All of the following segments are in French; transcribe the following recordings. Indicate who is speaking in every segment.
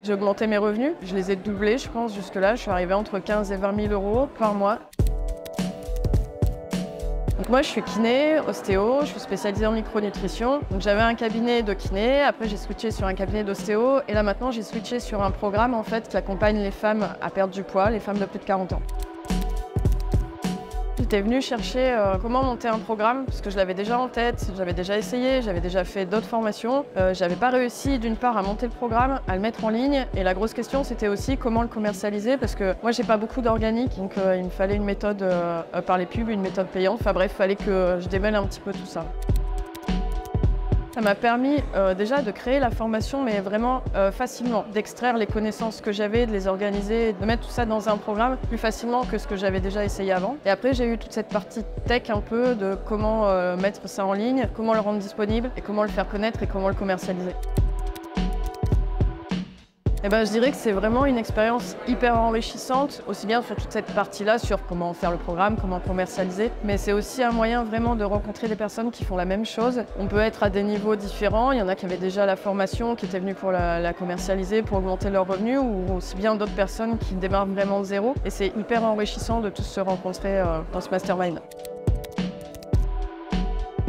Speaker 1: J'ai augmenté mes revenus, je les ai doublés, je pense, jusque-là. Je suis arrivée entre 15 et 20 000 euros par mois. Donc moi, je suis kiné, ostéo, je suis spécialisée en micronutrition. Donc j'avais un cabinet de kiné, après j'ai switché sur un cabinet d'ostéo et là maintenant j'ai switché sur un programme en fait qui accompagne les femmes à perdre du poids, les femmes de plus de 40 ans. J'étais venue chercher comment monter un programme parce que je l'avais déjà en tête, j'avais déjà essayé, j'avais déjà fait d'autres formations. J'avais pas réussi d'une part à monter le programme, à le mettre en ligne et la grosse question c'était aussi comment le commercialiser parce que moi j'ai pas beaucoup d'organique donc il me fallait une méthode par les pubs, une méthode payante. Enfin bref, il fallait que je démêle un petit peu tout ça. Ça m'a permis déjà de créer la formation, mais vraiment facilement, d'extraire les connaissances que j'avais, de les organiser, de mettre tout ça dans un programme plus facilement que ce que j'avais déjà essayé avant. Et après, j'ai eu toute cette partie tech un peu de comment mettre ça en ligne, comment le rendre disponible et comment le faire connaître et comment le commercialiser. Eh ben, je dirais que c'est vraiment une expérience hyper enrichissante, aussi bien sur toute cette partie-là, sur comment faire le programme, comment commercialiser, mais c'est aussi un moyen vraiment de rencontrer des personnes qui font la même chose. On peut être à des niveaux différents, il y en a qui avaient déjà la formation, qui étaient venus pour la commercialiser, pour augmenter leurs revenus, ou aussi bien d'autres personnes qui démarrent vraiment de zéro. Et c'est hyper enrichissant de tous se rencontrer dans ce mastermind.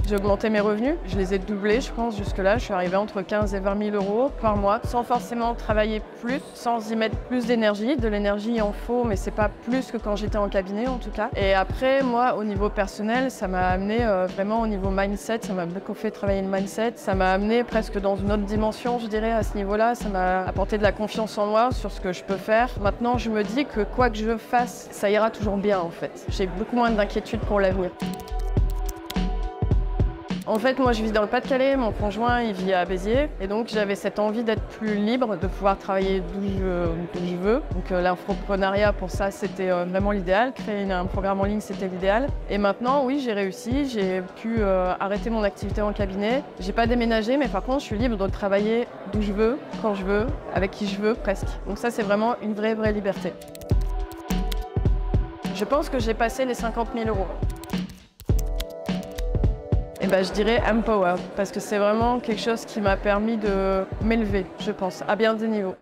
Speaker 1: J'ai augmenté mes revenus, je les ai doublés, je pense, jusque-là. Je suis arrivée entre 15 et 20 000 euros par mois, sans forcément travailler plus, sans y mettre plus d'énergie. De l'énergie, il en faut, mais c'est pas plus que quand j'étais en cabinet, en tout cas. Et après, moi, au niveau personnel, ça m'a amené vraiment au niveau mindset, ça m'a beaucoup fait travailler le mindset. Ça m'a amené presque dans une autre dimension, je dirais, à ce niveau-là. Ça m'a apporté de la confiance en moi sur ce que je peux faire. Maintenant, je me dis que quoi que je fasse, ça ira toujours bien, en fait. J'ai beaucoup moins d'inquiétude pour l'avenir. En fait, moi, je vis dans le Pas-de-Calais, mon conjoint, il vit à Béziers. Et donc, j'avais cette envie d'être plus libre, de pouvoir travailler d'où je veux. Donc, l'infoprenariat, pour ça, c'était vraiment l'idéal. Créer un programme en ligne, c'était l'idéal. Et maintenant, oui, j'ai réussi. J'ai pu arrêter mon activité en cabinet. J'ai pas déménagé, mais par contre, je suis libre de travailler d'où je veux, quand je veux, avec qui je veux, presque. Donc ça, c'est vraiment une vraie liberté. Je pense que j'ai passé les 50 000 euros. Eh ben, je dirais Empower, parce que c'est vraiment quelque chose qui m'a permis de m'élever, je pense, à bien des niveaux.